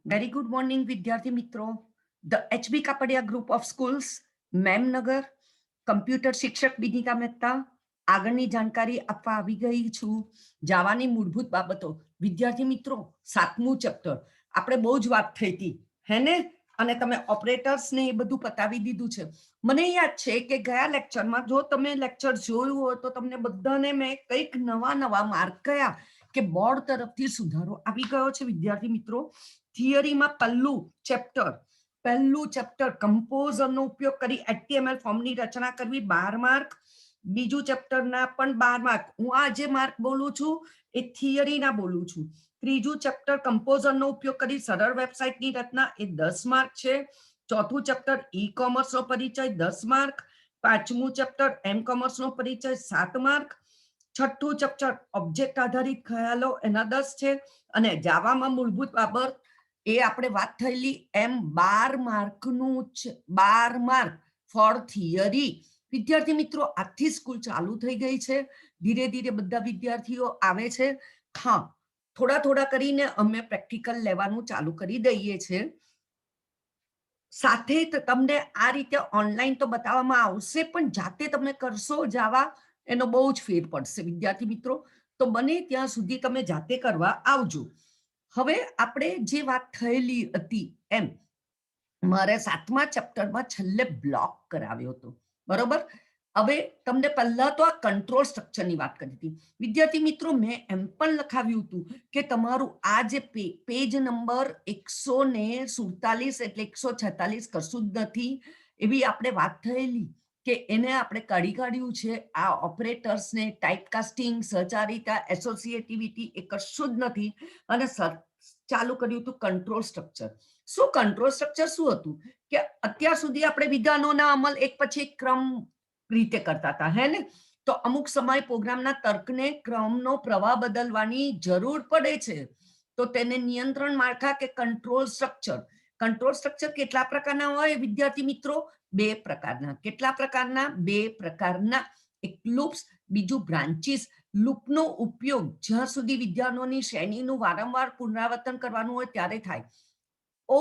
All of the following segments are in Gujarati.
વેરી ગુડ મોર્નિંગ વિદ્યાર્થી મિત્રો. The HB Kapadia group of schools, Memnagar, computer શિક્ષક વિનીતા મહેતા આગળની જાણકારી આપવા આવી ગઈ છું. જાવાની મૂળભૂત બાબતો. વિદ્યાર્થી મિત્રો, 7મું ચેપ્ટર આપણે બહુ જ વાત થઈ હતી, હે ને? અને તમે ઓપરેટર્સ ને એ બધું પતાવી દીધું છે. મને યાદ છે કે ગયા લેક્ચરમાં, જો તમે લેક્ચર જોયું હોય તો તમને બધાને મેં કંઈક નવા માર્ક કયા કે બોર્ડ તરફથી સુધારો આવી ગયો છે. વિદ્યાર્થી મિત્રો, થિયરીમાં પહેલું ચેપ્ટર કમ્પોઝરનો ઉપયોગ કરી HTML ફોર્મની રચના કરવી, 12 માર્ક. બીજું ચેપ્ટરના પણ 12 માર્ક. હું આ જે માર્ક બોલું છું એ થિયરીના બોલું છું. ત્રીજું ચેપ્ટર કમ્પોઝરનો ઉપયોગ કરી સરળ વેબસાઇટની રચના, એ 10 માર્ક છે. ચોથું ચેપ્ટર ઈ કોમર્સનો પરિચય, 10 માર્ક. પાંચમું ચેપ્ટર એમ કોમર્સનો પરિચય, 7 માર્ક. છઠ્ઠું ચેપ્ટર ઓબ્જેક્ટ આધારિત ખ્યાલો, એના 10 છે. અને જાવામાં મૂળભૂત બાબત, એ આપણે વાત થયેલી એમ 12 માર્કનું 12 માર્ક ફોર થિયરી. વિદ્યાર્થી મિત્રો, આજથી સ્કૂલ ચાલુ થઈ ગઈ છે. ધીરે ધીરે બધા વિદ્યાર્થીઓ આવે છે. હા, થોડા કરીને અમે પ્રેક્ટિકલ લેવાનું ચાલુ કરી દઈએ છીએ. સાથે તમને આ રીતે ઓનલાઈન તો બતાવવામાં આવશે, પણ જાતે તમે કરશો જાવા, એનો બહુ જ ફેર પડશે વિદ્યાર્થી મિત્રો. તો બને ત્યાં સુધી તમે જાતે કરવા આવજો. હવે આપણે જે વાત થયેલી હતી એમ, મારે 7મા ચેપ્ટરમાં છેલ્લે બ્લોક કરાવ્યો હતો, બરોબર? હવે તમને પહેલા તો આ કંટ્રોલ સ્ટ્રક્ચરની વાત કરી હતી. વિદ્યાર્થી મિત્રો, મેં એમ પણ લખાવ્યું હતું કે તમારું આ જે પેજ નંબર 147 એટલે 146 કશું જ નથી, એવી આપણે વાત થયેલી કે એને આપણે કાઢ્યું છે. આ ઓપરેટર્સને, ટાઈપકાસ્ટિંગ, સહચારિતા, એસોસિએટિવિટી એ કશું જ નથી. અને ચાલુ કર્યું હતું કંટ્રોલ સ્ટ્રક્ચર. શું કંટ્રોલ સ્ટ્રક્ચર શું હતું કે અત્યાર સુધી આપણે વિધાનોના અમલ એક પછી એક ક્રમ રીતે કરતા હતા, હે ને? તો અમુક સમય પ્રોગ્રામના તર્કને, ક્રમનો પ્રવાહ બદલવાની જરૂર પડે છે. તો તેને નિયંત્રણ માળખા કે કંટ્રોલ સ્ટ્રક્ચર કેટલા પ્રકારના હોય વિદ્યાર્થી મિત્રો? 2 પ્રકારના. કેટલા પ્રકારના? 2 પ્રકારના. એક લૂપ્સ, બીજું બ્રાન્ચીસ. લૂપનો ઉપયોગ જ્યાં સુધી વિધાનોની શ્રેણીનું વારંવાર પુનરાવર્તન કરવાનું હોય ત્યારે થાય. બહુ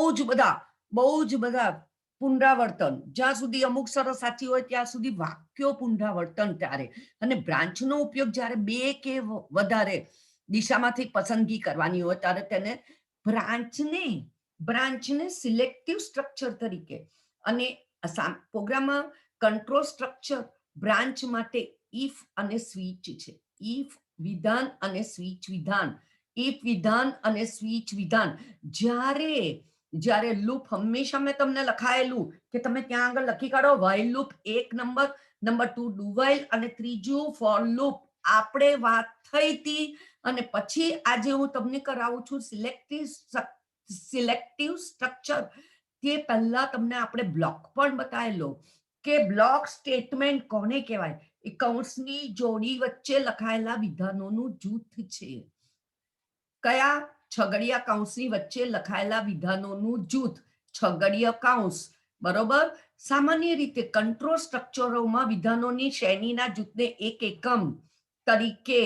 જ બધા પુનરાવર્તન, જ્યાં સુધી અમુક શરત સાચી હોય ત્યાં સુધી વાક્યો પુનરાવર્તન ત્યારે. અને બ્રાન્ચનો ઉપયોગ જ્યારે 2 કે વધારે દિશામાંથી પસંદગી કરવાની હોય ત્યારે તેને બ્રાન્ચને સિલેક્ટિવ સ્ટ્રક્ચર તરીકે. અને પ્રોગ્રામમાં કંટ્રોલ સ્ટ્રક્ચર બ્રાન્ચ માટે ઇફ અને સ્વિચ છે. ઇફ વિધાન અને સ્વિચ વિધાન. ઇફ વિધાન અને સ્વિચ વિધાન. જ્યારે લૂપ, હંમેશા મેં તમને લખાયેલું કે તમે ત્યાં આગળ લખી કાઢો, while loop 1 number, number 2 do while, અને ત્રીજું ફોર લૂપ. આપણે વાત થઈ હતી. અને પછી આજે હું તમને કરાવું છું સિલેક્ટિવ સ્ટ્રક્ચર. તે પહેલા તમને આપણે બ્લોક પણ બતાવેલો કે બ્લોક સ્ટેટમેન્ટ કોને કહેવાય? એ કૌંસની જોડી વચ્ચે લખાયેલા વિધાનોનું જૂથ છે. કયા? છગડીયા કૌંસની વચ્ચે લખાયેલા વિધાનોનું જૂથ, છગડીય કૌંસ, બરોબર? સામાન્ય રીતે કંટ્રોલ સ્ટ્રક્ચરોમાં વિધાનોની શ્રેણીના જૂથને એક એકમ તરીકે,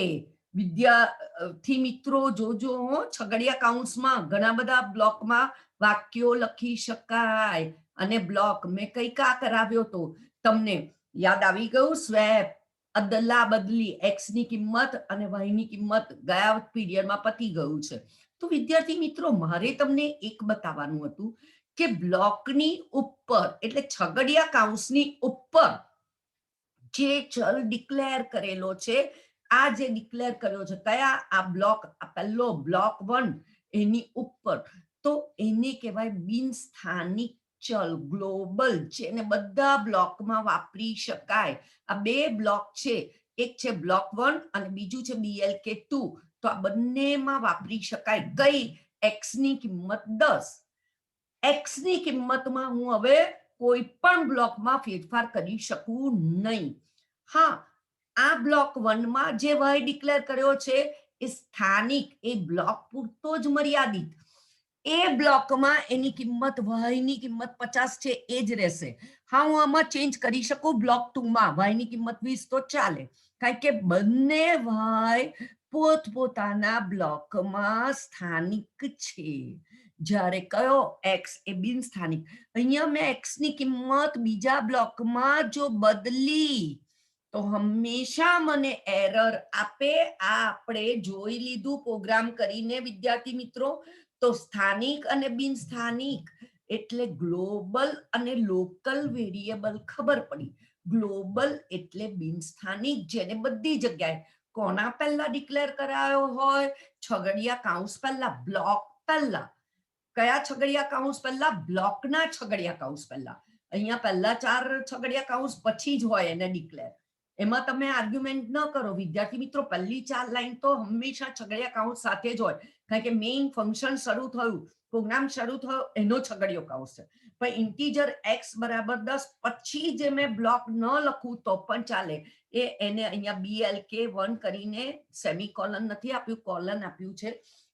વિદ્યાર્થી મિત્રો જોજો, છગડીયા કૌંસમાં ઘણા બધા બ્લોકમાં વાક્યો લખી શકાય. અને બ્લોક મેં કઈ કા કરાવ્યો તો તમને યાદ આવી ગયું? સ્વેપ, અદલા બદલી, એક્સ ની કિંમત અને વાય ની કિંમત ગયા પીરિયડમાં પતી ગયું છે. તો વિદ્યાર્થી મિત્રો, મારે તમને એક બતાવવાનું હતું કે બ્લોકની ઉપર, એટલે છગડીયા કૌંસની ઉપર જે ચલ ડિક્લેર કરેલો છે, આ જે ડિક્લેર કર્યો છે, કયા? આ બ્લોક, આ પહેલો બ્લોક 1, એની ઉપર, તો એને કહેવાય બિન સ્થાનિક ચલ, ગ્લોબલ, જેને બધા બ્લોકમાં વાપરી શકાય. આ 2 બ્લોક છે, એક છે બ્લોક 1 અને બીજું છે BLK2. તો આ બંનેમાં વાપરી શકાય. કઈ? એક્સ ની કિંમત 10. એક્સ ની કિંમતમાં હું હવે કોઈ પણ બ્લોકમાં ફેરફાર કરી શકું નહીં. હા, આ બ્લોક 1 માં જે વાય ડિક્લેર કર્યો છે એ સ્થાનિક, એ બ્લોક પૂરતો જ મર્યાદિત. એ બ્લોકમાં એની કિંમત, વાય ની કિંમત 50 છે, એ જ રહેશે. હા, હું આમાં ચેન્જ કરી શકું. બ્લોક 2 માં વાય ની કિંમત 20 તો ચાલે, કારણ કે બંને વાય પોતપોતાના બ્લોકમાં સ્થાનિક છે. જ્યારે કયો એક્સ એ બિન સ્થાનિક, અહીંયા મેં એક્સ ની કિંમત બીજા બ્લોકમાં જો બદલી તો હંમેશા મને એરર આપે. આ આપણે જોઈ લીધું પ્રોગ્રામ કરીને વિદ્યાર્થી મિત્રો. તો સ્થાનિક અને બિન સ્થાનિક એટલે ગ્લોબલ અને લોકલ વેરિયેબલ ખબર પડી. ગ્લોબલ એટલે બિન સ્થાનિક, જેને બધી જગ્યાએ કોના પહેલા ડિક્લેર કરાયો હોય, છગડિયા કૌંસ પહેલા, બ્લોક પહેલા. કયા છગડિયા કૌંસ પહેલા? બ્લોકના છગડિયા કૌંસ પહેલા. અહીંયા પહેલા 4 છગડિયા કૌંસ પછી જ હોય એને ડિક્લેર. એમાં તમે આર્ગ્યુમેન્ટ ન કરો વિદ્યાર્થી મિત્રો. પહેલી 4 લાઈન તો હંમેશા છગડિયા કૌંસ સાથે જ હોય, કારણ કે મેઇન ફંક્શન શરૂ થયું, પ્રોગ્રામ શરૂ થયો એનો છગડિયો કૌંસ છે. પણ ઇન્ટીજર x બરાબર 10 પછી જે મેં બ્લોક ન લખું તો પણ ચાલે. એને અહીંયા BLK1 કરીને સેમિકોલન નથી આપ્યું, કોલન આપ્યું છે.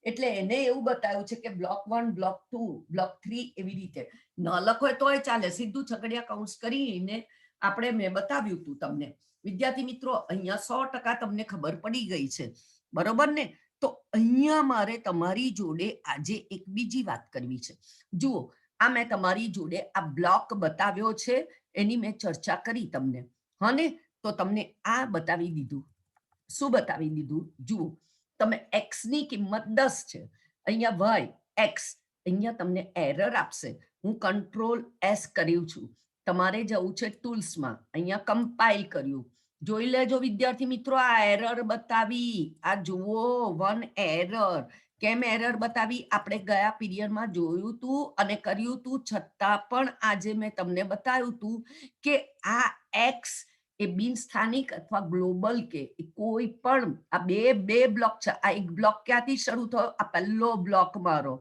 એટલે એને એવું બતાવ્યું છે કે બ્લોક 1, બ્લોક 2, બ્લોક 3 એવી રીતે ન લખો તોય ચાલે. સીધું છગડિયા કૌંસ કરીને આપણે મેં બતાવ્યું હતું તમને. વિદ્યાર્થી મિત્રો, અહીંયા 100% તમને ખબર પડી ગઈ છે, બરોબર ને? તો અહીંયા મારે તમારી જોડે આજે એક બીજી વાત કરવી છે. જુઓ, આ મેં તમારી જોડે આ બ્લોક બતાવ્યો છે, એની મેં ચર્ચા કરી તમને. હા ને? તો તમને આ બતાવી દીધું. શું બતાવી દીધું? જુઓ, તમે x ની કિંમત 10 છે, અહીંયા y x, અહીંયા તમને એરર આપશે. હું કંટ્રોલ S કર્યું છું. તમારે જવું છે ટૂલ્સમાં, અહીંયા કમ્પાઇલ કર્યું. જોઈ લેજો વિદ્યાર્થી મિત્રો, આ એરર બતાવી. આ જુઓ, 1 એરર. કેમ એરર બતાવી? આપણે ગયા પીરિયડમાં જોયું તું અને કર્યું તું, છતાં પણ આજે મેં તમને બતાવ્યું તું કે આ x એ બિન સ્થાનિક અથવા ગ્લોબલ કે કોઈ પણ આ બે બ્લોક છે. આ એક બ્લોક ક્યાંથી શરૂ થયો? આ પહેલો બ્લોક મારો,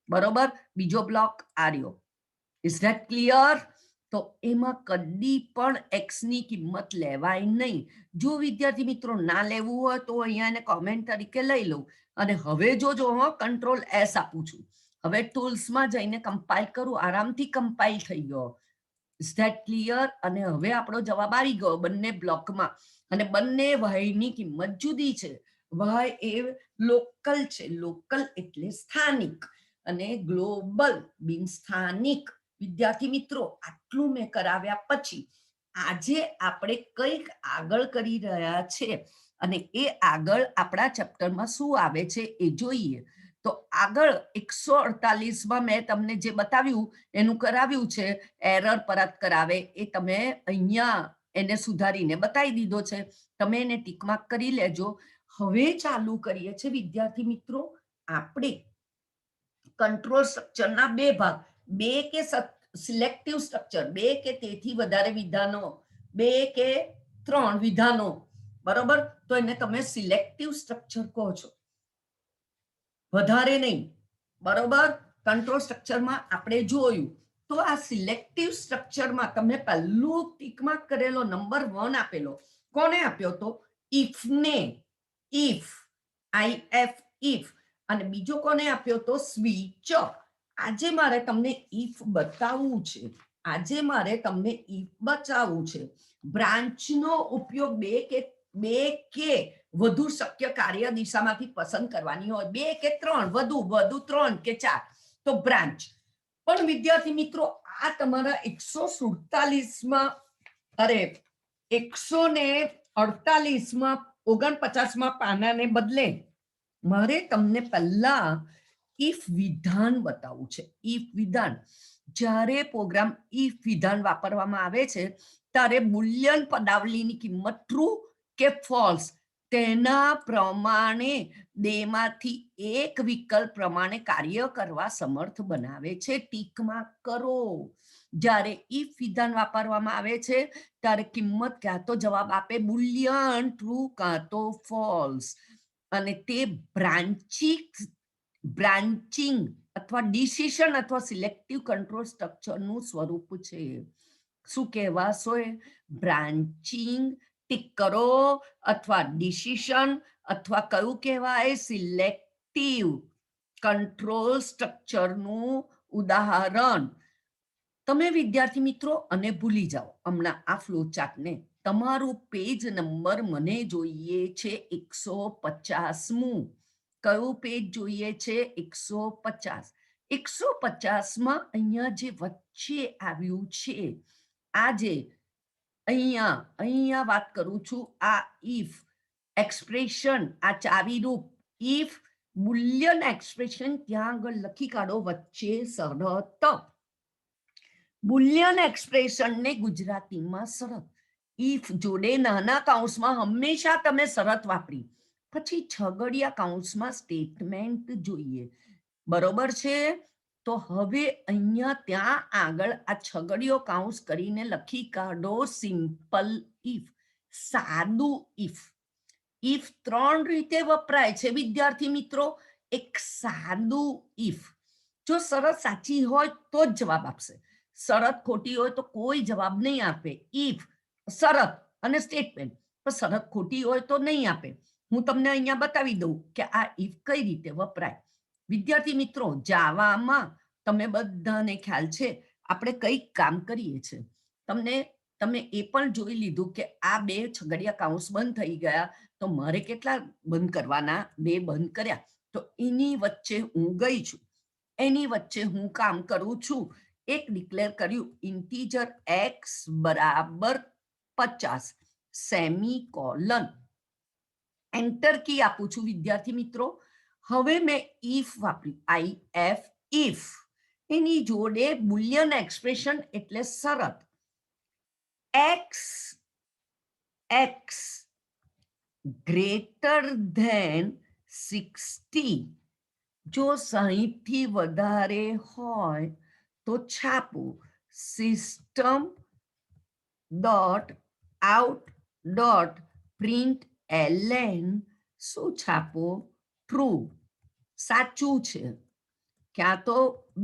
બરોબર? બીજો બ્લોક આર્યો. Is that clear? તો એમાં કદી પણ x ની કિંમત લેવાય નહીં. જો વિદ્યાર્થી મિત્રો ના લેવું હોય તો અહીંયા એને કોમેન્ટ તરીકે લઈ લઉં. અને હવે જોજો, હું કંટ્રોલ S આપું છું. હવે ટૂલ્સમાં જઈને કમ્પાઇલ કરું, આરામથી કમ્પાઇલ થઈ ગયો. Is that clear? અને હવે આપણો જવાબ આવી ગયો બંને બ્લોકમાં. અને બંને y ની કિંમત જુદી છે. y એ લોકલ છે, લોકલ એટલે સ્થાનિક, અને ગ્લોબલ બિન સ્થાનિક. વિદ્યાર્થી મિત્રો, આટલું મેં કરાવ્યા પછી આજે આપણે કંઈક આગળ કરી રહ્યા છે, અને એ આગળ આપણા ચેપ્ટરમાં શું આવે છે એ જોઈએ. તો આગળ 148માં મેં તમને જે બતાવ્યું એનું કરાવ્યું છે, એરર પરત કરાવે, એ તમે અહીંયા એને સુધારીને બતાવી દીધો છે. તમે એને ટીક માર્ક કરી લેજો. હવે ચાલુ કરીએ છીએ વિદ્યાર્થી મિત્રો આપણે કંટ્રોલ સ્ટ્રક્ચરના બે ભાગ. બે કે સિલેક્ટિવ સ્ટ્રક્ચર, બે કે તેથી વધારે વિધાનો, બે કે 3 વિધાનો, બરોબર? તો એને તમે સિલેક્ટિવ સ્ટ્રક્ચર કહો છો, વધારે નહીં, બરોબર? કંટ્રોલ સ્ટ્રક્ચરમાં આપણે જોયું. તો આ સિલેક્ટિવ સ્ટ્રક્ચરમાં તમે પહેલું ટીક માર્ક કરેલો નંબર 1 આપેલો, કોને આપ્યો તો? ઇફ ને, ઇફ, IF, ઇફ. અને બીજો કોને આપ્યો તો? સ્વિચ. આજે મારે તમને ઇફ બતાવવું છે, આજે મારે તમને ઇફ બચાવવું છે. બ્રાન્ચનો ઉપયોગ બે કે વધુ શક્ય કાર્ય દિશામાંથી પસંદ કરવાની હોય, 2 કે 3, વધુ 3 કે 4, તો બ્રાન્ચ. પણ વિદ્યાર્થી મિત્રો, આ તમારા 147માં, અરે 148માં 49માં પાનાને બદલે મારે તમને પહેલા ઇફ વિધાન બતાવવું છે. ઇફ વિધાન, જ્યારે પ્રોગ્રામ ઇફ વિધાન વાપરવામાં આવે છે ત્યારે બુલિયન પદાવલીની કિંમત ટ્રુ કે ફોલ્સ તેના પ્રમાણે બેમાંથી એક વિકલ્પ પ્રમાણે કાર્ય કરવા સમર્થ બનાવે છે. ટીક માર્ક કરો. જ્યારે ઇફ વિધાન વાપરવામાં આવે છે ત્યારે કિંમત ક્યાં તો જવાબ આપે બુલિયન ટ્રુ કાં તો ફોલ્સ. અને તે બ્રાન્ચિંગ અથવા ડિસિશન અથવા સિલેક્ટિવ કંટ્રોલ સ્ટ્રક્ચરનું સ્વરૂપ છે. શું કહેવાશો? બ્રાન્ચિંગ ટીક કરો, અથવા ડિસિશન, અથવા કયું કહેવાય? સિલેક્ટિવ કંટ્રોલ સ્ટ્રક્ચરનું ઉદાહરણ. તમે વિદ્યાર્થી મિત્રો અને ભૂલી જાઓ હમણાં આ ફ્લો ચાર્ટને. તમારું પેજ નંબર મને જોઈએ છે 150મું. કયું પેજ જોઈએ છે? 150. 150 માં અહીંયા જે વચ્ચે આવ્યું છે, આ જે અહીંયા વાત કરું છું, આ ઇફ એક્સપ્રેશન, આ ચાવીરૂપ ઇફ બુલિયન એક્સપ્રેશન ત્યાં આગળ લખી કાઢો વચ્ચે શરત. બુલિયન એક્સપ્રેશનને ગુજરાતીમાં શરત. ઇફ જોડે નાના કૌંસમાં હંમેશા તમે શરત વાપરી, પછી છગડિયા કૌંસમાં સ્ટેટમેન્ટ જોઈએ. બરોબર છે? તો હવે અહીંયા ત્યાં આગળ આ છગડીયો કૌંસ કરીને લખી કાઢો સિમ્પલ ઇફ, સાદું ઇફ. ઇફ 3 રીતે વપરાય છે વિદ્યાર્થી મિત્રો. એક સાદું ઇફ, જો શરત સાચી હોય તો જ જવાબ આપશે, શરત ખોટી હોય તો કોઈ જવાબ નહીં આપે. ઇફ શરત અને સ્ટેટમેન્ટ, પણ શરત ખોટી હોય તો નહીં આપે. હું તમને અહીંયા બતાવી દઉં કે આ ઇફ કઈ રીતે વપરાય. વિદ્યાર્થી મિત્રો, જાવામાં તમે બધાને ખ્યાલ છે આપણે કઈક કામ કરીએ છીએ. તમે એ પણ જોઈ લીધું કે આ 2 છગડિયા કૌંસ બંધ થઈ ગયા, તો મારે કેટલા બંધ કરવાના? 2 બંધ કર્યા. તો એની વચ્ચે હું ગઈ છું, એની વચ્ચે હું કામ કરું છું. એક ડિક્લેર કર્યું ઇન્ટીજર x બરાબર 50 સેમીકોલન. એન્ટર કી આપું છું વિદ્યાર્થી મિત્રો. હવે મેં ઇફ વાપર્યું, IF ઇફ. એની જોડે બુલિયન એક્સપ્રેશન એટલે શરત. x ગ્રેટર ધેન 60, જો 60 થી વધારે હોય તો છાપો system dot out dot print ln. શું છાપો? ટ્રુ, સાચું છે. ક્યાં તો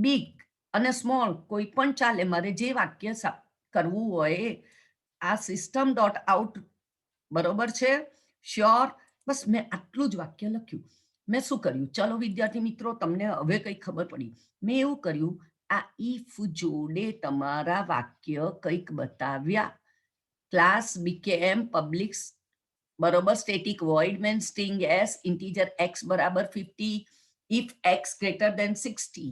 બિગ અને સ્મોલ કોઈ પણ ચાલે, મારે જે વાક્ય કરવું હોય. આ સિસ્ટમ ડોટ આઉટ, બરોબર છે? શ્યોર? બસ મેં આટલું જ વાક્ય લખ્યું. મેં શું કર્યું? ચલો વિદ્યાર્થી મિત્રો, તમને હવે કઈ ખબર પડી. મેં એવું કર્યું, આ ઇફ જોડે તમારા વાક્ય કંઈક બતાવ્યા. ક્લાસ બીકેએમ પબ્લિક, બરોબર, static void main string s integer x બરાબર 50 ઇફ x ગ્રેટર ધેન 60.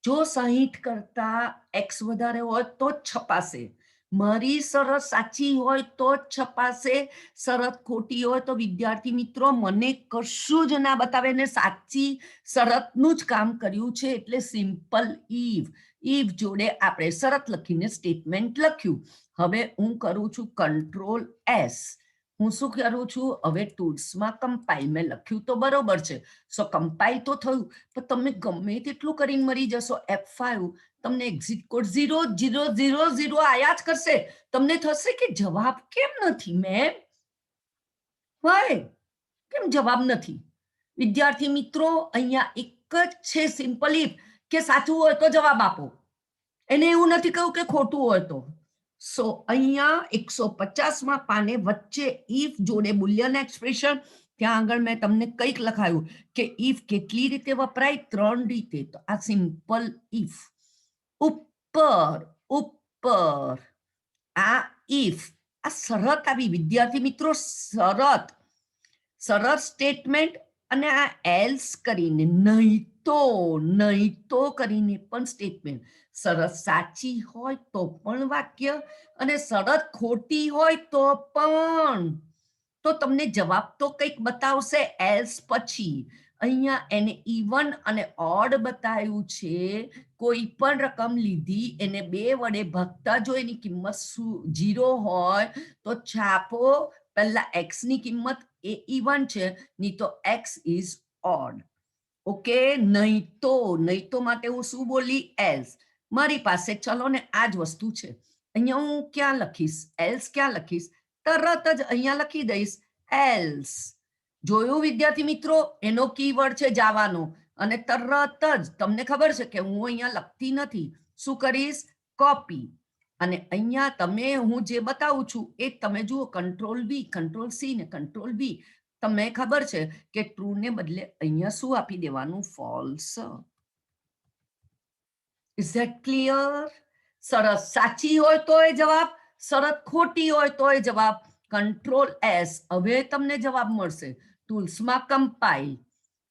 જો 60 કરતા x વધારે હોય તો જ છપાશે. મારી શરત સાચી હોય તો જ છપાશે, શરત ખોટી હોય તો વિદ્યાર્થી મિત્રો મને કશું જ ના બતાવે ને સાચી શરતનું જ કામ કર્યું છે. એટલે સિમ્પલ ઇફ. ઇફ જોડે આપણે શરત લખીને સ્ટેટમેન્ટ લખ્યું. હવે હું કરું છું કંટ્રોલ S. હું શું કરું છું? હવે ટૂલ્સમાં કમ્પાઇલ. મેં લખ્યું તો બરોબર છે, સો કમ્પાઇલ તો થયું, પણ તમે ગમે તેટલું કરીને મરી જશો F5, તમને એક્ઝિટ કોડ 0000 આયા જ કરશે. તમને થશે કે જવાબ કેમ નથી મેમ? વાય કેમ જવાબ નથી? વિદ્યાર્થી મિત્રો, અહીંયા એક જ છે સિમ્પલ ઇફ, કે સાચું હોય તો જવાબ આપો. એને એવું નથી કહ્યું કે ખોટું હોય તો. સો અહીંયા 150માં પાને વચ્ચે ઇફ જોડે બુલિયન એક્સપ્રેશન, ત્યાં આગળ મેં તમને કંઈક લખાયું કે ઇફ કેટલી રીતે વપરાય? 3 રીતે. તો આ સિમ્પલ ઇફ. ઉપર આ ઇફ, આ શરત આવી વિદ્યાર્થી મિત્રો, શરત સ્ટેટમેન્ટ, અને આ એલ્સ કરીને નહીં તો કરીને પણ સ્ટેટમેન્ટ. શરત સાચી હોય તો પણ વાક્ય, અને શરત ખોટી હોય તો પણ. તો તમને જવાબ તો કંઈક બતાવશે એલ્સ પછી. અહીંયા એને ઇવન અને ઓડ બતાવ્યું છે. કોઈ પણ રકમ લીધી, એને 2 વડે ભાગતા જો એની કિંમત 0 હોય તો છાપો પહેલા x ની કિંમત એ ઇવન છે, નહીં તો x ઇઝ ઓડ. ઓકે? નહીં તો માટે હું શું બોલી? એલ્સ. મારી પાસે ચલો ને આ જ વસ્તુ છે. અહીંયા હું ક્યાં લખીશ? એલ્સ ક્યાં લખીશ? તરત જ અહીંયા લખી દઈશ એલ્સ. જોયું વિદ્યાર્થી મિત્રો? એનો કીવર્ડ છે જાવાનો, અને તરત જ તમને ખબર છે કે હું અહીંયા લખતી નથી. શું કરીશ? કોપી. અને અહીંયા તમે હું જે બતાવું છું એ તમે જુઓ, કંટ્રોલ V, કંટ્રોલ C ને કંટ્રોલ V. તમને ખબર છે કે ટ્રુ ને બદલે અહીંયા શું આપી દેવાનું? ફોલ્સ. Is that clear? શરત સાચી હોય તો એ જવાબ, શરત ખોટી હોય તો એ જવાબ. Control S. હવે તમને જવાબ મળશે. ટૂલ્સમાં કમ્પાઇલ,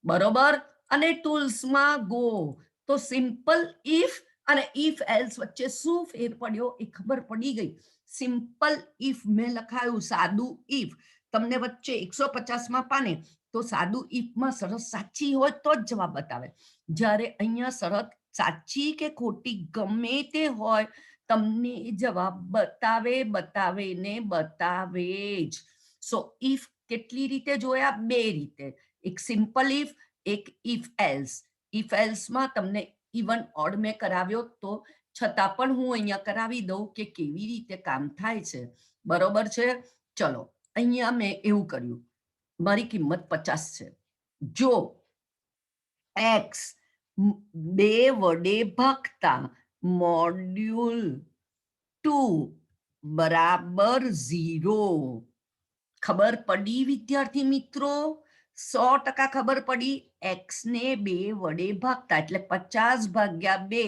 બરોબર, અને ટૂલ્સમાં ગો. તો સિમ્પલ ઇફ અને ઇફ એલ્સ વચ્ચે શું ફેર પડ્યો એ ખબર પડી ગઈ. સિમ્પલ ઇફ મેં લખાયું સાદું ઇફ, તમને વચ્ચે 150માં પાને તો સાદું ઇફમાં શરત સાચી હોય તો જ જવાબ બતાવે. જ્યારે અહીંયા શરત સાચી કે ખોટી ગમે તે હોય તમને જવાબ બતાવે ને બતાવે જ. સો ઇફ કેટલી રીતે જોયા? 2 રીતે. એક સિમ્પલ ઇફ, એક ઇફ એલ્સ. ઇફ એલ્સમાં તમને ઇવન ઓડ મેં કરાવ્યો તો છતાં પણ હું અહીંયા કરાવી દઉં કે કેવી રીતે કામ થાય છે. બરોબર છે? ચલો અહીંયા મેં એવું કર્યું, મારી કિંમત 50 છે. જો x 2 વડે ભાગતા મોડ્યુલ 2 બરાબર 0. ખબર પડી વિદ્યાર્થી મિત્રો? 100% ખબર પડી. x ને 2 વડે ભાગતા એટલે 50 ભાગ્યા 2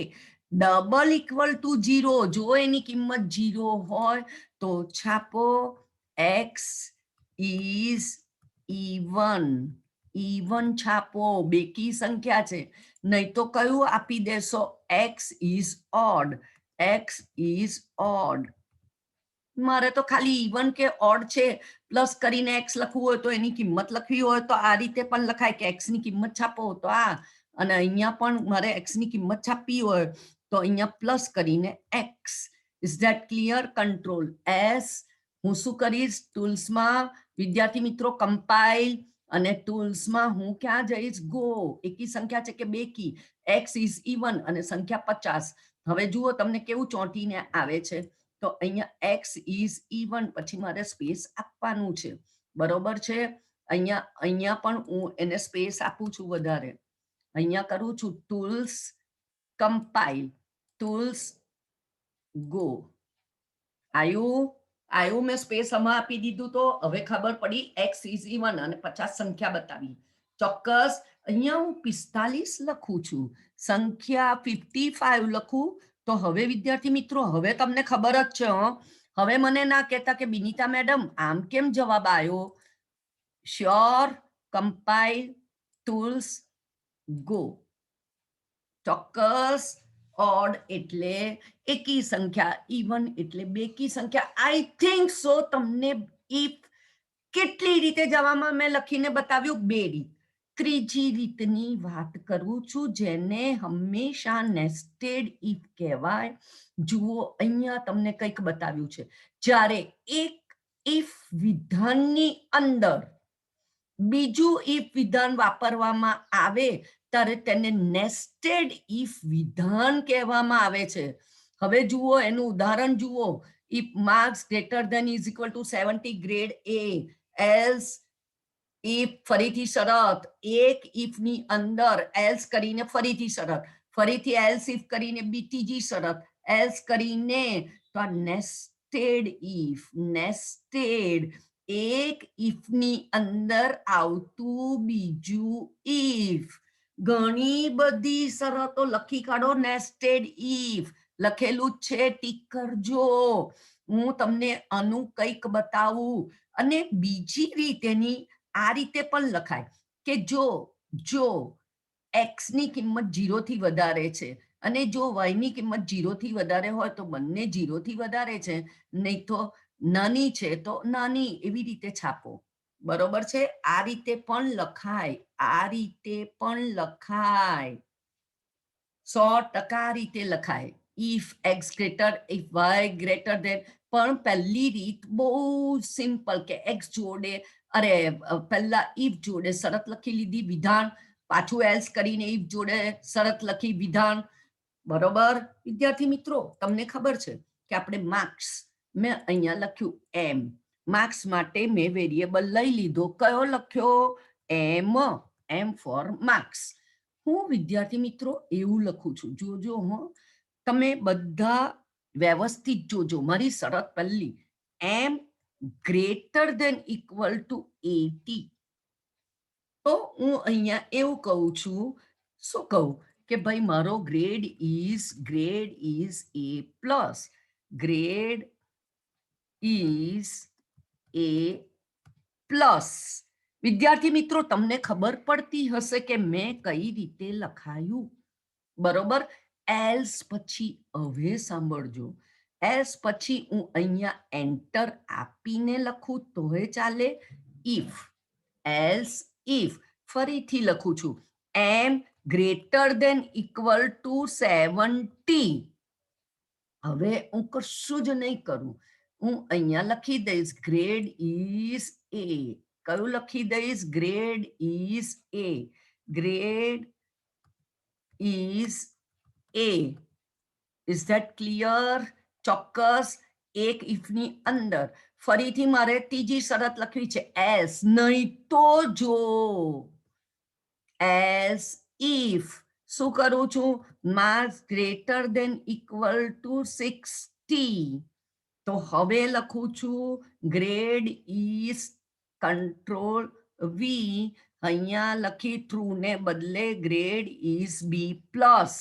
ડબલ ઇક્વલ ટુ 0. જો એની કિંમત 0 હોય તો છાપો x ઇઝ even. even છાપો, બેકી સંખ્યા છે. નહીં તો કયું આપી દેશો? x is odd. x is odd. મારે તો ખાલી ઇવન કે ઓડ છે પ્લસ કરીને x લખવું હોય તો એની કિંમત લખવી હોય તો આ રીતે પણ લખાય કે x ની કિંમત છાપો તો આ, અને અહીંયા પણ મારે x ની કિંમત છાપવી હોય તો અહીંયા પ્લસ કરીને x. Is that clear? Control S. હું શું કરીશ? ટૂલ્સમાં વિદ્યાર્થી મિત્રો કમ્પાઇલ અને ટૂલ્સમાં હું ક્યાં જઈશ? ગો. એકી સંખ્યા છે કે બેકી? x ઇઝ ઇવન અને સંખ્યા 50. હવે જુઓ તમને કેવું ચોંટીને આવે છે. તો અહીંયા x ઇઝ ઇવન પછી મારે સ્પેસ આપવાનું છે. બરોબર છે? અહીંયા પણ હું એને સ્પેસ આપું છું વધારે. અહીંયા કરું છું ટૂલ્સ, કમ્પાઇલ, ટૂલ્સ, ગો. આયું મેં સ્પેસ આમાં આપી દીધું તો હવે ખબર પડી x ઇઝ ઇવન અને 50 સંખ્યા બતાવી. ચોક્કસ અહીંયા હું 45 લખું છું, સંખ્યા 55 લખું તો હવે વિદ્યાર્થી મિત્રો હવે તમને ખબર જ છે. હવે મને ના કહેતા કે બિનિતા મેડમ આમ કેમ જવાબ આવ્યો. Sure, compile, tools, go. ચોક્કસ ઓડ એટલે એકી સંખ્યા, ઇવન એટલે બેકી સંખ્યા. આઈ થિંક સો તમને ઇફ કેટલી રીતે જવામાં મેં લખીને બતાવ્યું? 2 રીત. ત્રીજી રીતની વાત કરું છું જેને હંમેશા નેસ્ટેડ ઇફ કહેવાય. જુઓ અહીંયા તમને કંઈક બતાવ્યું છે. જ્યારે એક ઇફ વિધાનની અંદર બીજું ઇફ વિધાન વાપરવામાં આવે ત્યારે તેને નેસ્ટેડ ઇફ વિધાન કહેવામાં આવે છે. હવે જુઓ એનું ઉદાહરણ જુઓ. If marks greater than is equal to 70 grade A, else if ફરીથી શરત, એક ઇફ ની અંદર એલ્સ કરીને ફરીથી શરત, ફરીથી એલ્સ ઇફ કરીને બીજી શરત, એલ્સ કરીને તો આ નેસ્ટેડ ઇફ. નેસ્ટેડ એક ઇફ ની અંદર આવતું બીજું ઇફ. ઘણી બધી શરતો લખી કાઢો. નેસ્ટેડ ઇફ લખેલું છે, ટીક કરજો. હું તમને આનું કંઈક બતાવું. અને બીજી રીતેની આ રીતે પણ લખાય કે જો x ની કિંમત 0 થી વધારે છે અને જો y ની કિંમત 0 થી વધારે હોય તો બંને 0 થી વધારે છે, નહીં તો નાની છે તો નાની, એવી રીતે છાપો. બરોબર છે? આ રીતે પણ લખાય. આ રીતે પણ લખાય. 100% રીતે લખાય. If x greater, if y greater then. પણ પહેલી રીત બહુ સિમ્પલ કે x જોડે પહેલા ઇફ જોડે શરત લખી લીધી, વિધાન, પાછું એલ્સ કરીને ઇફ જોડે શરત લખી, વિધાન. બરોબર વિદ્યાર્થી મિત્રો? તમને ખબર છે કે આપણે માર્ક્સ મેં અહીંયા લખ્યું એમ. માર્ક્સ માટે મેં વેરિયેબલ લઈ લીધો. કયો લખ્યો? એમ ફોર માર્ક્સ. હું વિદ્યાર્થી મિત્રો એવું લખું છું, જોજો તમે બધા વ્યવસ્થિત જોજો. મારી શરત પહેલી, એમ ગ્રેટર ધેન ઇક્વલ ટુ 80. તો હું અહીંયા એવું કહું છું, શું કહું કે ભાઈ મારો grade is A plus. Grade is A plus. વિદ્યાર્થી મિત્રો તમને ખબર પડતી હશે કે મેં કઈ રીતે લખાયું. બરોબર. એલ્સ પછી હવે સાંભળજો, એલ્સ પછી હું અહીંયા એન્ટર આપીને લખું તોય ચાલે. ઇફ, એલ્સ ઇફ ફરીથી લખું છું, એમ ગ્રેટર દેન ઇક્વલ ટુ 70. હવે હું કશું જ નહીં કરું, હું અહીંયા લખી દઈશ ગ્રેડ ઇઝ એ. કયું લખી દઈશ? Grade is A. Grade is A. Is that clear? ચોક્કસ. એક ઇફની અંદર ફરીથી મારે ત્રીજી શરત લખવી છે, એસ, નહીં તો જો. એઝ ઇફ શું કરું છું? માસ ગ્રેટર દેન ઇક્વલ ટુ 60. તો હવે લખું છું ગ્રેડ ઇઝ કંટ્રોલ વી. અહીંયા લખી ટ્રુ ને બદલે ગ્રેડ ઇઝ બી પ્લસ.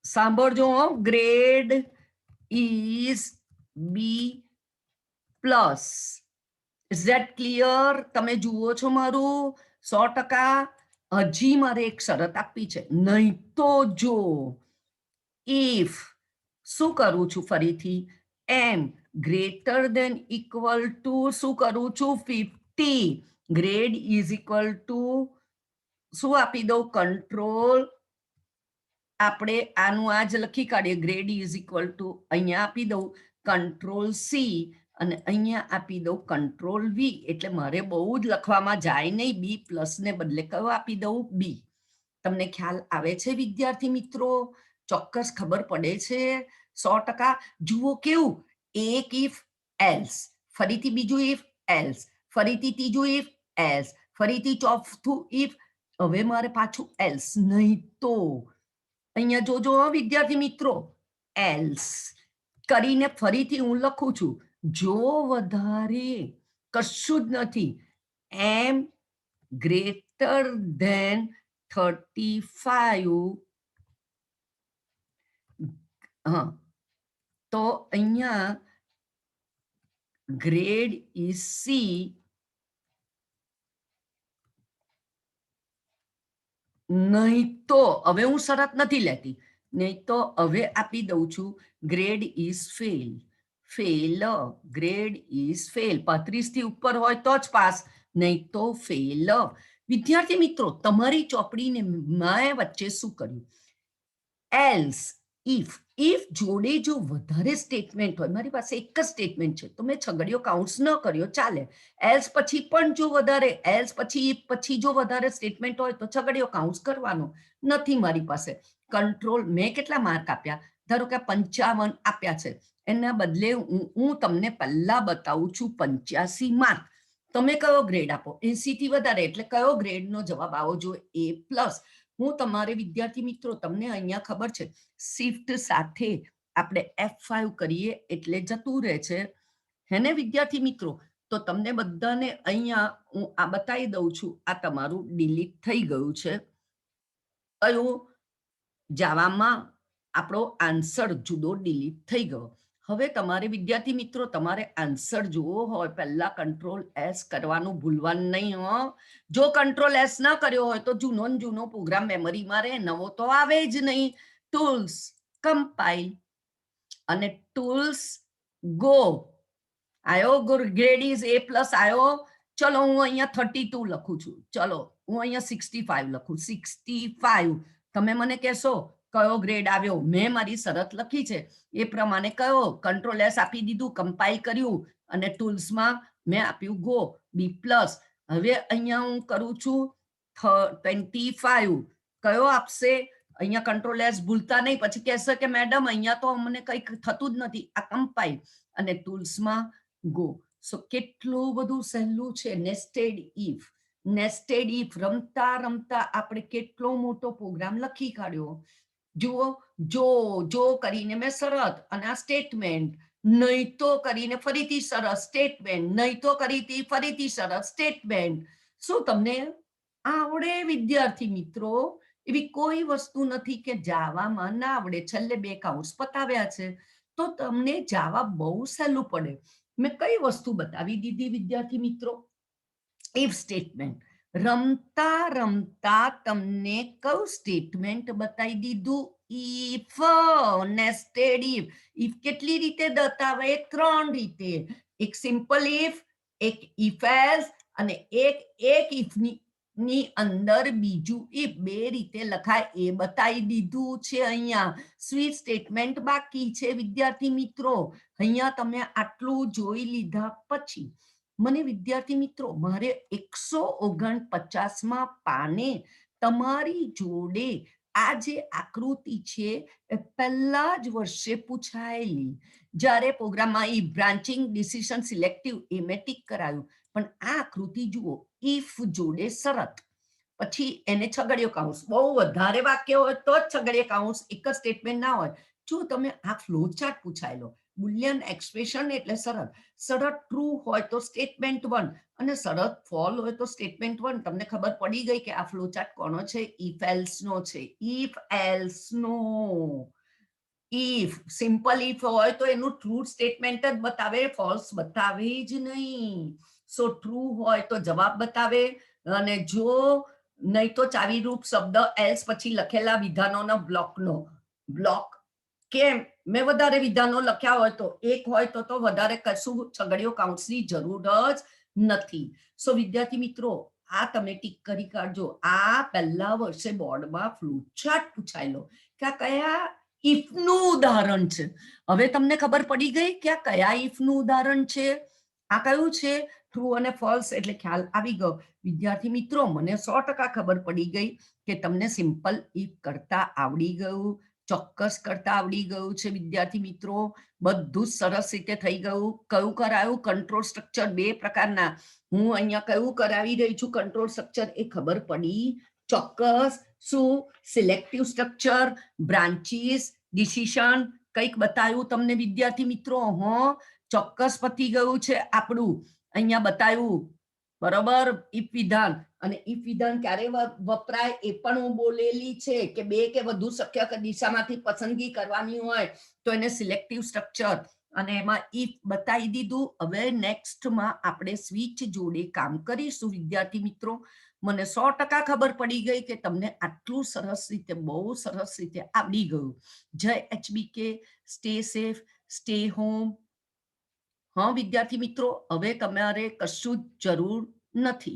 સાંભળજો, grade is B plus. Is that clear? તમે જુઓ છો મારું? 100%. હજી મારે એક શરત આપવી છે, નહીં તો જો. ઇફ શું કરું છું? ફરીથી એમ ગ્રેટર દેન ઇક્વલ ટુ શું કરું છું? 50. ગ્રેડ ઇઝ ઇક્વલ ટુ શું આપી દઉં? કંટ્રોલ. આપણે આનું આ જ લખી કાઢીએ, ગ્રેડ ઇઝ ઇક્વલ ટુ અહીંયા આપી દઉં કંટ્રોલ સી અને અહીંયા આપી દઉં કંટ્રોલ વી. એટલે મારે બહુ જ લખવામાં જાય નહીં, બી પ્લસ ને બદલે કયો આપી દઉં? બી. તમને ખ્યાલ આવે છે વિદ્યાર્થી મિત્રો? ચોક્કસ ખબર પડે છે? 100%. જુઓ કેવું, એક ઇફ એલ્સ, ફરીથી બીજું ઇફ એલ્સ, ફરીથી ત્રીજું ઇફ એલ્સ, ફરીથી ચોથું ઇફ. હવે મારે પાછું એલ્સ, નહીં તો. અહીંયા જોજો વિદ્યાર્થી મિત્રો, એલ્સ કરીને ફરીથી હું લખું છું, જો વધારે કશું જ નથી, એમ ગ્રેટર ધેન 35. હા, તો અહીંયા ગ્રેડ ઇઝ સી. નહીં તો હવે હું શરત નથી લેતી, નહીં તો હવે આપી દઉં છું grade is fail. Fail, grade is fail. 35 થી ઉપર હોય તો જ પાસ, નહીં તો ફેલ. વિદ્યાર્થી મિત્રો, તમારી ચોપડીને મેં વચ્ચે શું કર્યું? Else, if. ઇફ જોડે જો વધારે સ્ટેટમેન્ટ હોય, મારી પાસે એક જ સ્ટેટમેન્ટ છે તો મેં છગડીયો કાઉન્ટ્સ ન કર્યો, ચાલે. એલ્સ પછી પણ જો વધારે, એલ્સ પછી ઇફ પછી જો વધારે સ્ટેટમેન્ટ હોય તો છગડીયો કાઉન્ટ્સ કરવાનો નથી મારી પાસે. કંટ્રોલ, મેં કેટલા માર્ક આપ્યા? ધારો કે 55 આપ્યા છે, એના બદલે હું તમને પહેલા બતાવું છું 85 માર્ક. તમે કયો ગ્રેડ આપો? 80 થી વધારે એટલે કયો ગ્રેડનો જવાબ આવો જોઈએ? એ પ્લસ. હું તમારે વિદ્યાર્થી મિત્રો, તમને અહીંયા ખબર છે શિફ્ટ સાથે આપણે F5 કરીએ એટલે જતું રહે છે, હેને વિદ્યાર્થી મિત્રો? તો તમને બધાને અહીંયા હું આ બતાવી દઉં છું, આ તમારું ડિલીટ થઈ ગયું છે. કયું? જાવામાં આપણો આન્સર જુદો ડિલીટ થઈ ગયો. હવે તમારે વિદ્યાર્થી મિત્રો, તમારે આન્સર જોવો હોય પહેલા કંટ્રોલ એસ કરવાનું ભૂલવાનું નહીં હો. જો કંટ્રોલ એસ ના કર્યો હોય તો જૂનો ને જૂનો પ્રોગ્રામ મેમરીમાં રહે, નવો તો આવે જ નહીં. ટૂલ્સ, કમ્પાઇલ અને ટૂલ્સ ગો. આયો ગ્રેડ ઇઝ એ પ્લસ આયો. ચલો હું અહીંયા 32 લખું છું, ચલો હું અહીંયા 65 લખું. 65. તમે મને કહેશો કયો ગ્રેડ આવ્યો? મેં મારી શરત લખી છે એ પ્રમાણે કયો? કંટ્રોલ એસ આપી દીધું, કમ્પાઇલ કર્યું અને ટૂલ્સમાં મેં આપ્યું ગો, બી પ્લસ. હવે અહીંયા હું કરું છું 25. કયો આપશે? અહીંયા કંટ્રોલ એસ ભૂલતા નહીં, પછી કહેશે કે મેડમ અહીંયા તો અમને કંઈક થતું જ નથી. આ કમ્પાઇલ અને ટૂલ્સમાં ગો. સો કેટલું બધું સહેલું છે. Nested if. નેસ્ટેડ ઇફ રમતા રમતા આપણે કેટલો મોટો પ્રોગ્રામ લખી કાઢ્યો. જુઓ, જો જો કરીને મેં શરત અને આ સ્ટેટમેન્ટ, નહીં તો કરીને ફરીથી શરત સ્ટેટમેન્ટ, નહીં તો કરીથી ફરીથી શરત સ્ટેટમેન્ટ. શું તમને આવડે વિદ્યાર્થી મિત્રો? એવી કોઈ વસ્તુ નથી કે જાવામાં ના આવડે. છેલ્લે 2 કાઉન્ટ્સ પતાવ્યા છે તો તમને જાવા બહુ સહેલું પડે. મેં કઈ વસ્તુ બતાવી દીધી વિદ્યાર્થી મિત્રો? If statement. રમતા રમતા તમને કયું સ્ટેટમેન્ટ બતાવી દીધું? ઇફ. Nested if. ઇફ કેટલી રીતે બતાવે? 3 રીતે. એક સિમ્પલ ઇફ, એક ઇફ એલ્સ અને એક ઇફ ની અંદર બીજું ઇફ. 2 રીતે લખાય એ બતાવી દીધું છે. અહીંયા સ્વિચ સ્ટેટમેન્ટ બાકી છે વિદ્યાર્થી મિત્રો. અહીંયા તમે આટલું જોઈ લીધા પછી મને વિદ્યાર્થી મિત્રો મારે 149માં પાને તમારી જોડે આ જે આકૃતિ છે એ પહેલા જ વર્ષે પૂછાયેલી, જ્યારે પ્રોગ્રામમાં ઈ બ્રાન્ચિંગ, ડિસિઝન, સિલેક્ટિવ એ મેં ટીક કરાયું. પણ આ આકૃતિ જુઓ, ઇફ જોડે શરત, પછી એને છગડીયો કાઉન્સ. બહુ વધારે વાક્ય હોય તો જ છગડીયો કાઉન્સ, એક જ સ્ટેટમેન્ટ ના હોય. જો તમે આ ફ્લો ચાર્ટ પૂછાયેલો, બુલિયન એક્સપ્રેશન એટલે શરત. શરત ટ્રુ હોય તો સ્ટેટમેન્ટ 1 અને શરત ફોલ હોય તો સ્ટેટમેન્ટ 1. તમને ખબર પડી ગઈ કે આ ફ્લો ચાર્ટ કોનો છે? ઇફ એલ્સ નો છે. ઇફ એલ્સ નો. ઇફ સિમ્પલ ઇફ હોય તો એનું ટ્રુ સ્ટેટમેન્ટ જ બતાવે, ફોલ્સ બતાવે જ નહીં. સો ટ્રુ હોય તો જવાબ બતાવે, અને જો નહીં તો ચાવીરૂપ શબ્દ એલ્સ પછી લખેલા વિધાનોનો બ્લોક. કેમ? મેં વધારે વિધાનો લખ્યા હોય તો એક હોય તો વધારે કશું છગડીયો કાઉન્સની જરૂર જ નથી. સો વિદ્યાર્થી મિત્રો, આ તમે ટીક કરી કાઢજો. આ પહેલા વર્ષે બોર્ડમાં ફ્લોચાર્ટ પૂછાયેલો કે આ કયા ઇફનું ઉદાહરણ છે. હવે તમને ખબર પડી ગઈ કે આ કયા ઇફનું ઉદાહરણ છે? આ કયું છે? ટ્રુ અને ફોલ્સ. એટલે ખ્યાલ આવી ગયો વિદ્યાર્થી મિત્રો. મને 100% ખબર પડી ગઈ કે તમને સિમ્પલ ઇફ કરતા આવડી ગયું, ચોક્કસ કરતા આવડી ગયું છે વિદ્યાર્થી મિત્રો. બધું સરસ રીતે થઈ ગયું. કયું કરાયું? કંટ્રોલ સ્ટ્રક્ચર 2 પ્રકારના. હું અહીંયા કયું કરાવી રહી છું કંટ્રોલ સ્ટ્રક્ચર એ ખબર પડી ચોક્કસ. શું? સિલેક્ટિવ સ્ટ્રક્ચર, બ્રાન્ચીસ, ડિસિઝન કંઈક બતાવ્યું તમને વિદ્યાર્થી મિત્રો? ચોક્કસ પતી ગયું છે આપણું. અહીંયા બતાવ્યું બરોબર ઇફ વિધાન. અને ઇફ વિધાન ક્યારે વપરાય એ પણ હું બોલેલી છે કે 2 કે વધુ શક્ય દિશામાંથી પસંદગી કરવાની હોય તો એને સિલેક્ટિવ સ્ટ્રક્ચર, અને એમાં ઇફ બતાવી દીધું. હવે નેક્સ્ટમાં આપણે સ્વિચ જોડે કામ કરીશું વિદ્યાર્થી મિત્રો. મને 100% ખબર પડી ગઈ કે તમને આટલું સરસ રીતે, બહુ સરસ રીતે આવડી ગયું. જય HBK. Stay safe, stay home. વિદ્યાર્થી મિત્રો, હવે તમારે કશું જરૂર નથી.